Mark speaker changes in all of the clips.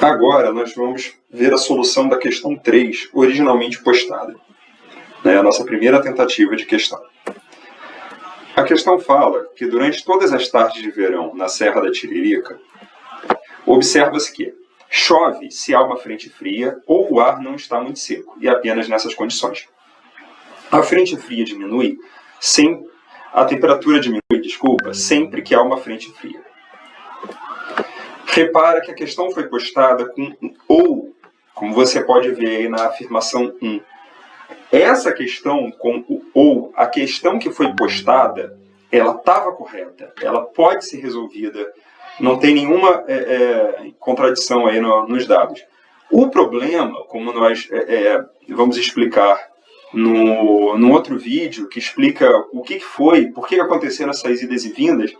Speaker 1: Agora nós vamos ver a solução da questão 3, originalmente postada. A nossa primeira tentativa de questão. A questão fala que durante todas as tardes de verão na Serra da Tiririca, observa-se que chove se há uma frente fria ou o ar não está muito seco, e apenas nessas condições. A frente fria diminui, a temperatura diminui, sempre que há uma frente fria. Repara que a questão foi postada com ou, como você pode ver aí na afirmação 1. Essa questão com o ou, a questão que foi postada, ela estava correta, ela pode ser resolvida, não tem nenhuma contradição aí nos dados. O problema, como nós vamos explicar no outro vídeo, que explica o que foi, por que aconteceram essas idas e vindas,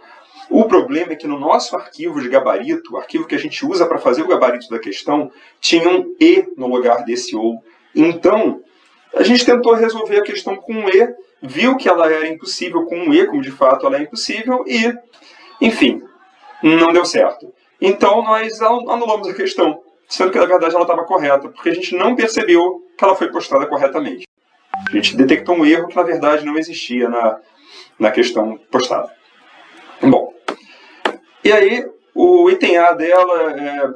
Speaker 1: o problema é que no nosso arquivo de gabarito, o arquivo que a gente usa para fazer o gabarito da questão, tinha um e no lugar desse ou. Então, a gente tentou resolver a questão com um e, viu que ela era impossível com um e, como de fato ela é impossível, e, enfim, não deu certo. Então, nós anulamos a questão, sendo que na verdade ela estava correta, porque a gente não percebeu que ela foi postada corretamente. A gente detectou um erro que na verdade não existia na questão postada. Bom, e aí o item A dela,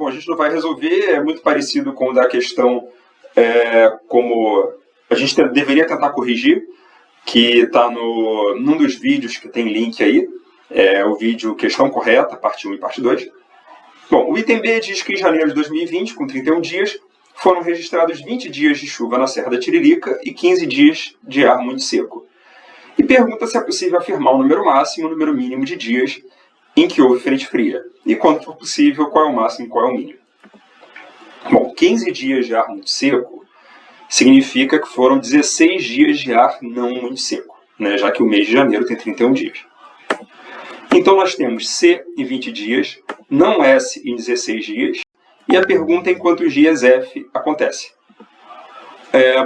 Speaker 1: a gente não vai resolver, é muito parecido com o da questão, como a gente deveria tentar corrigir, que está num dos vídeos que tem link aí, o vídeo Questão Correta, parte 1 e parte 2. Bom, o item B diz que em janeiro de 2020, com 31 dias, foram registrados 20 dias de chuva na Serra da Tiririca e 15 dias de ar muito seco. E pergunta se é possível afirmar o número máximo e o número mínimo de dias em que houve frente fria. E quando for possível, qual é o máximo e qual é o mínimo. Bom, 15 dias de ar muito seco significa que foram 16 dias de ar não muito seco, já que o mês de janeiro tem 31 dias. Então nós temos C em 20 dias, não S em 16 dias, e a pergunta é em quantos dias F acontece.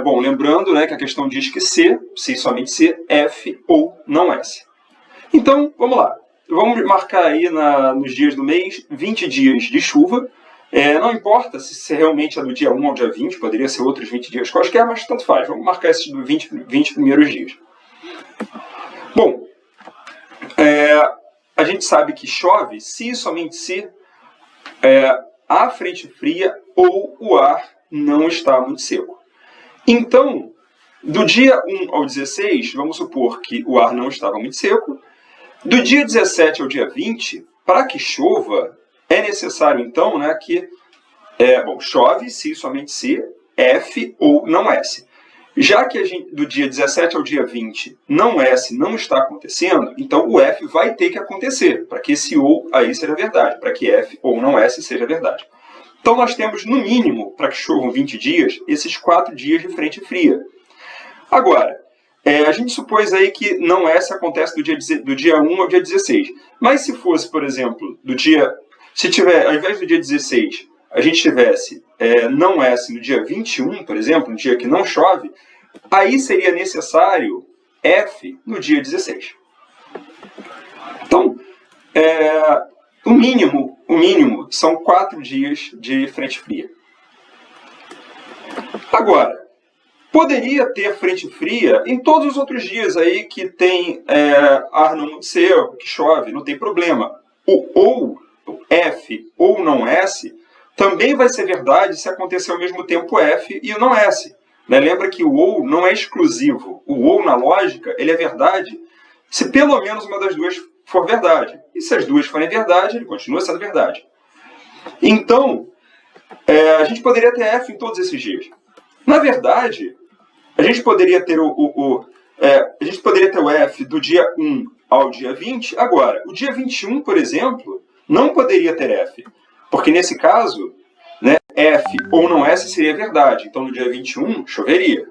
Speaker 1: Bom, lembrando que a questão diz que C, se somente C, F ou não S. Então, vamos lá. Vamos marcar aí nos dias do mês 20 dias de chuva. Não importa se realmente é do dia 1 ao dia 20, poderia ser outros 20 dias quaisquer, mas tanto faz. Vamos marcar esses 20 primeiros dias. Bom, a gente sabe que chove se somente se há frente fria ou o ar não está muito seco. Então, do dia 1 ao 16, vamos supor que o ar não estava muito seco. Do dia 17 ao dia 20, para que chova, é necessário então que chove se somente se, F ou não S. Já que do dia 17 ao dia 20 não S não está acontecendo, então o F vai ter que acontecer, para que esse ou aí seja verdade, para que F ou não S seja verdade. Então nós temos, no mínimo, para que chovam 20 dias, esses 4 dias de frente fria. Agora, a gente supôs aí que não S acontece do dia 1 ao dia 16. Mas se fosse, por exemplo, ao invés do dia 16, a gente tivesse não S no dia 21, por exemplo, no dia que não chove, aí seria necessário F no dia 16. Então, o mínimo são 4 dias de frente fria. Agora, poderia ter frente fria em todos os outros dias aí que tem ar não muito seco, que chove, não tem problema. O F ou não S também vai ser verdade se acontecer ao mesmo tempo F e o não S. Lembra que o ou não é exclusivo. O ou, na lógica, ele é verdade se pelo menos uma das duas for verdade. E se as duas forem verdade, ele continua sendo verdade. Então, a gente poderia ter F em todos esses dias. Na verdade, a gente poderia ter o F do dia 1 ao dia 20. Agora, o dia 21, por exemplo, não poderia ter F. Porque nesse caso, F ou não S seria verdade. Então no dia 21 choveria.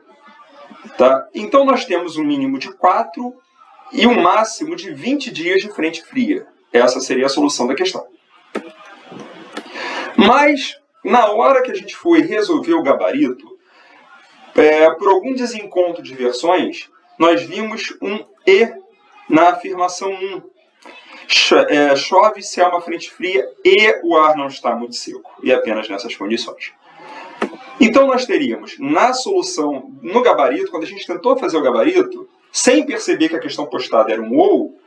Speaker 1: Tá? Então nós temos um mínimo de 4 e um máximo de 20 dias de frente fria. Essa seria a solução da questão. Mas, na hora que a gente foi resolver o gabarito, por algum desencontro de versões, nós vimos um E na afirmação 1. Chove se há uma frente fria e o ar não está muito seco, e apenas nessas condições. Então nós teríamos, na solução, no gabarito, quando a gente tentou fazer o gabarito, sem perceber que a questão postada era um ou,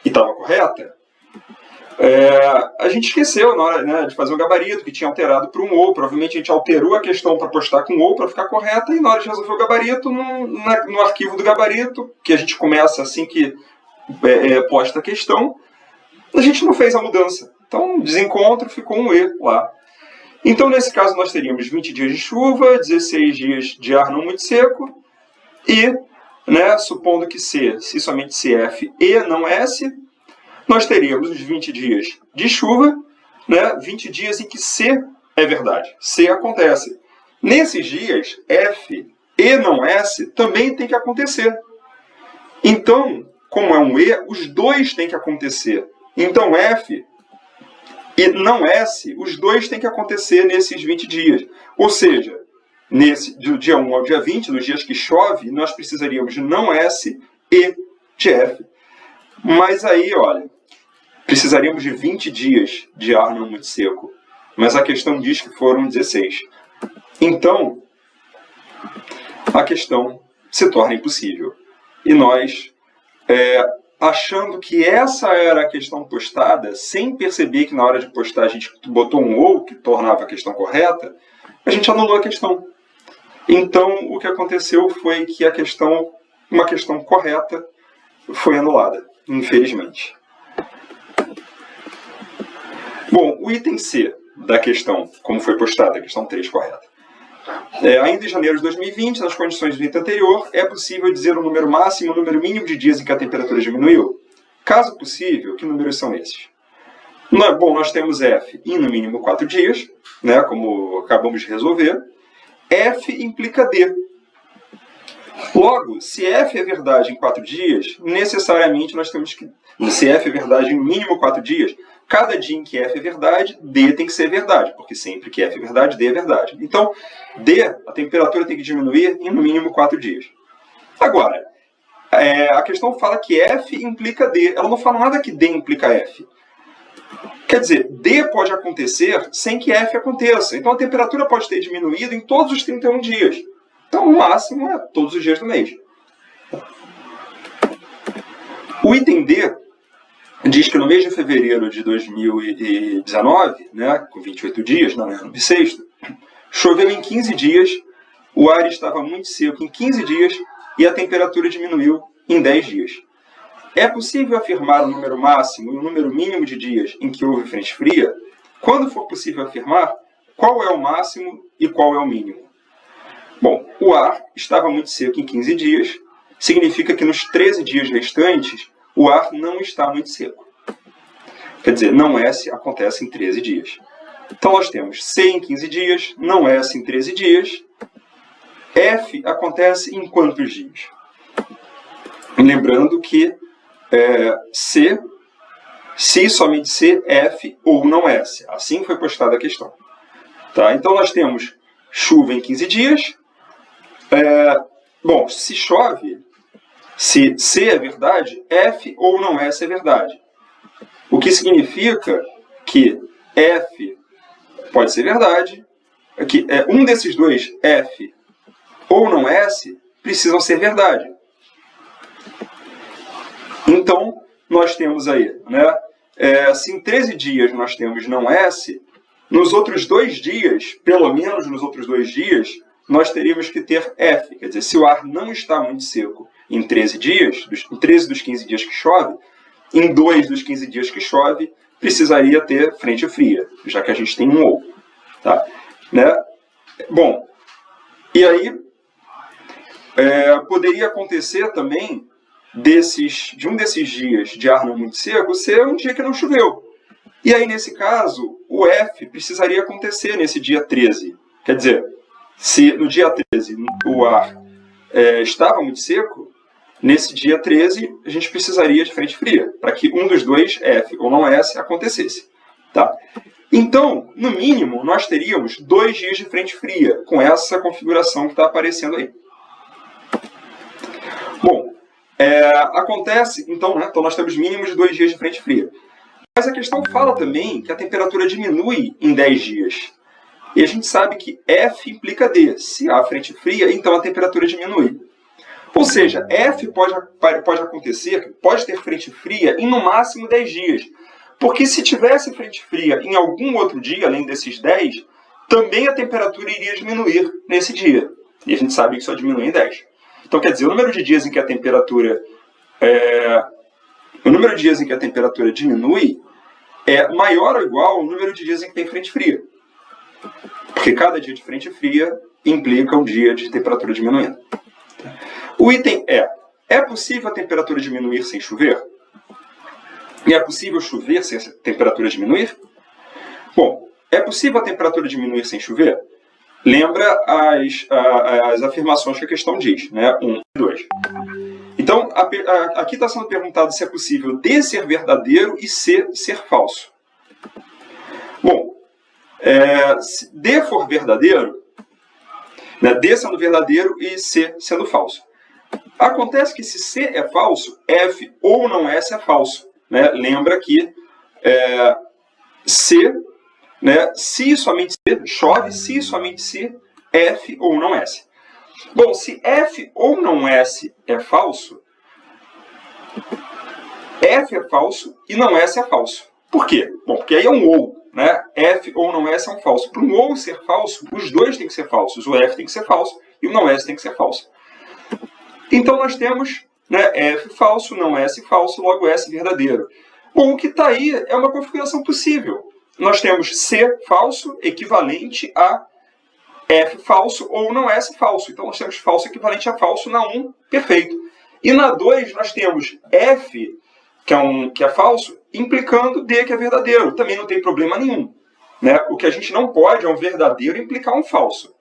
Speaker 1: e estava correta, a gente esqueceu na hora, né, de fazer o gabarito, que tinha alterado para um ou. Provavelmente a gente alterou a questão para postar com ou para ficar correta, e na hora de resolver o gabarito, no arquivo do gabarito, que a gente começa assim que posta a questão, a gente não fez a mudança. Então, desencontro, ficou um E lá. Então, nesse caso, nós teríamos 20 dias de chuva, 16 dias de ar não muito seco, e, né, supondo que C, se somente CF e não S, nós teríamos os 20 dias de chuva, né, 20 dias em que C é verdade, C acontece. Nesses dias, F e não S também tem que acontecer. Então, como é um E, os dois têm que acontecer. Então, F e não S, os dois têm que acontecer nesses 20 dias. Ou seja, do dia 1 ao dia 20, nos dias que chove, nós precisaríamos de não S e de F. Mas aí, olha, precisaríamos de 20 dias de ar não muito seco. Mas a questão diz que foram 16. Então, a questão se torna impossível. E nós, achando que essa era a questão postada, sem perceber que na hora de postar a gente botou um ou, que tornava a questão correta, a gente anulou a questão. Então, o que aconteceu foi que uma questão correta foi anulada, infelizmente. Bom, o item C da questão, como foi postada, a questão 3 correta. Ainda em janeiro de 2020, nas condições do item anterior, é possível dizer o número máximo e o número mínimo de dias em que a temperatura diminuiu? Caso possível, que números são esses? Bom, nós temos F em no mínimo 4 dias, né, como acabamos de resolver. F implica D. Logo, se F é verdade em 4 dias, necessariamente nós temos que... Se F é verdade em no mínimo 4 dias, cada dia em que F é verdade, D tem que ser verdade, porque sempre que F é verdade, D é verdade. Então, D, a temperatura tem que diminuir em no mínimo 4 dias. Agora, a questão fala que F implica D. Ela não fala nada que D implica F. Quer dizer, D pode acontecer sem que F aconteça. Então, a temperatura pode ter diminuído em todos os 31 dias. Então, o máximo é todos os dias do mês. O item D diz que no mês de fevereiro de 2019, né, com 28 dias, não é no bissexto, choveu em 15 dias, o ar estava muito seco em 15 dias e a temperatura diminuiu em 10 dias. É possível afirmar o número máximo e o número mínimo de dias em que houve frente fria? Quando for possível afirmar, qual é o máximo e qual é o mínimo? Bom, o ar estava muito seco em 15 dias, significa que nos 13 dias restantes, o ar não está muito seco. Quer dizer, não S acontece em 13 dias. Então nós temos C em 15 dias, não S em 13 dias. F acontece em quantos dias? Lembrando que C, se somente C, F ou não S. Assim foi postada a questão. Tá? Então nós temos chuva em 15 dias. Bom, se chove, se C é verdade, F ou não S é verdade. O que significa que F pode ser verdade, que um desses dois, F ou não S, precisam ser verdade. Então, nós temos aí, né, se em 13 dias nós temos não S, nos outros 2 dias, pelo menos nos outros 2 dias, nós teríamos que ter F. Quer dizer, se o ar não está muito seco em 13 dias, em 13 dos 15 dias que chove, em 2 dos 15 dias que chove, precisaria ter frente fria, já que a gente tem um ou. Tá? Né? Bom, e aí poderia acontecer também de um desses dias de ar não muito seco ser um dia que não choveu. E aí, nesse caso, o F precisaria acontecer nesse dia 13. Quer dizer, se no dia 13 o ar estava muito seco, nesse dia 13 a gente precisaria de frente fria, para que um dos dois, F ou não S, acontecesse. Tá? Então, no mínimo, nós teríamos 2 dias de frente fria, com essa configuração que está aparecendo aí. Bom, Acontece, então, né, então nós temos mínimos de 2 dias de frente fria. Mas a questão fala também que a temperatura diminui em 10 dias. E a gente sabe que F implica D. Se há frente fria, então a temperatura diminui. Ou seja, F pode acontecer, pode ter frente fria em no máximo 10 dias. Porque se tivesse frente fria em algum outro dia, além desses 10, também a temperatura iria diminuir nesse dia. E a gente sabe que só diminui em 10. Então, quer dizer, o número de dias em que a temperatura diminui é maior ou igual ao número de dias em que tem frente fria. Porque cada dia de frente fria implica um dia de temperatura diminuindo. O item é possível a temperatura diminuir sem chover? E é possível chover sem a temperatura diminuir? Bom, é possível a temperatura diminuir sem chover? Lembra as afirmações que a questão diz, né? 1 e 2. Então, aqui está sendo perguntado se é possível D ser verdadeiro e C ser falso. Bom, se D for verdadeiro, né, D sendo verdadeiro e C sendo falso. Acontece que se C é falso, F ou não S é falso. Né? Lembra que C, né, se e somente C, chove se e somente se, F ou não S. Bom, se F ou não S é falso, F é falso e não S é falso. Por quê? Bom, porque aí é um ou. Né? F ou não S é um falso. Para um ou ser falso, os dois têm que ser falsos. O F tem que ser falso e o não S tem que ser falso. Então nós temos, né, F falso, não S falso, logo S verdadeiro. Bom, o que está aí é uma configuração possível. Nós temos C falso equivalente a F falso ou não S falso. Então nós temos falso equivalente a falso na 1, perfeito. E na 2 nós temos F, que é falso, implicando D, que é verdadeiro. Também não tem problema nenhum. Né? O que a gente não pode é um verdadeiro implicar um falso.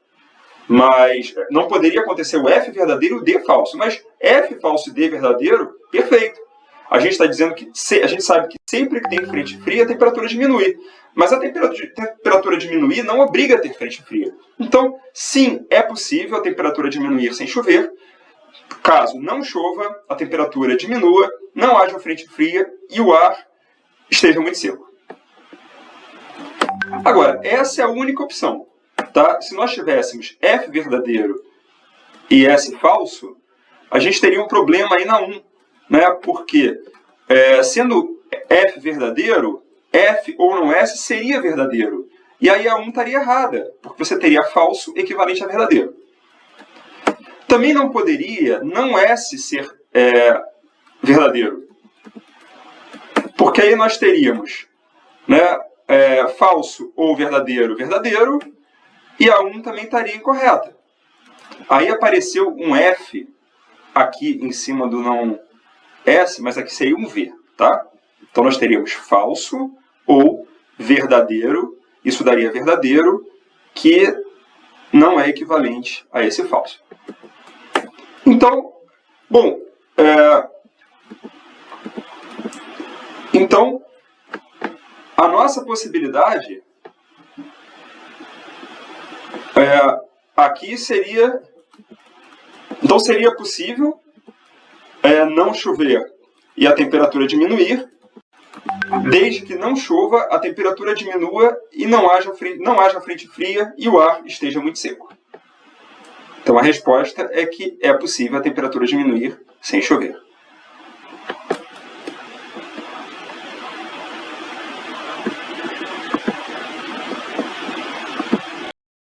Speaker 1: Mas não poderia acontecer o F verdadeiro e o D falso. Mas F falso e D verdadeiro, perfeito. A gente está dizendo que a gente sabe que sempre que tem frente fria, a temperatura diminui. Mas a temperatura diminuir não obriga a ter frente fria. Então, sim, é possível a temperatura diminuir sem chover. Caso não chova, a temperatura diminua, não haja frente fria e o ar esteja muito seco. Agora, essa é a única opção. Tá? Se nós tivéssemos F verdadeiro e S falso, a gente teria um problema aí na 1. Né? Porque, sendo F verdadeiro, F ou não S seria verdadeiro. E aí a 1 estaria errada, porque você teria falso equivalente a verdadeiro. Também não poderia não S ser verdadeiro. Porque aí nós teríamos, né, falso ou verdadeiro, verdadeiro, e a 1 também estaria incorreta. Aí apareceu um F aqui em cima do não S, mas aqui seria um V, tá? Então nós teríamos falso ou verdadeiro, isso daria verdadeiro, que não é equivalente a esse falso. Então, bom, então a nossa possibilidade aqui seria, então seria possível não chover e a temperatura diminuir, desde que não chova, a temperatura diminua e não haja frente fria e o ar esteja muito seco. Então a resposta é que é possível a temperatura diminuir sem chover.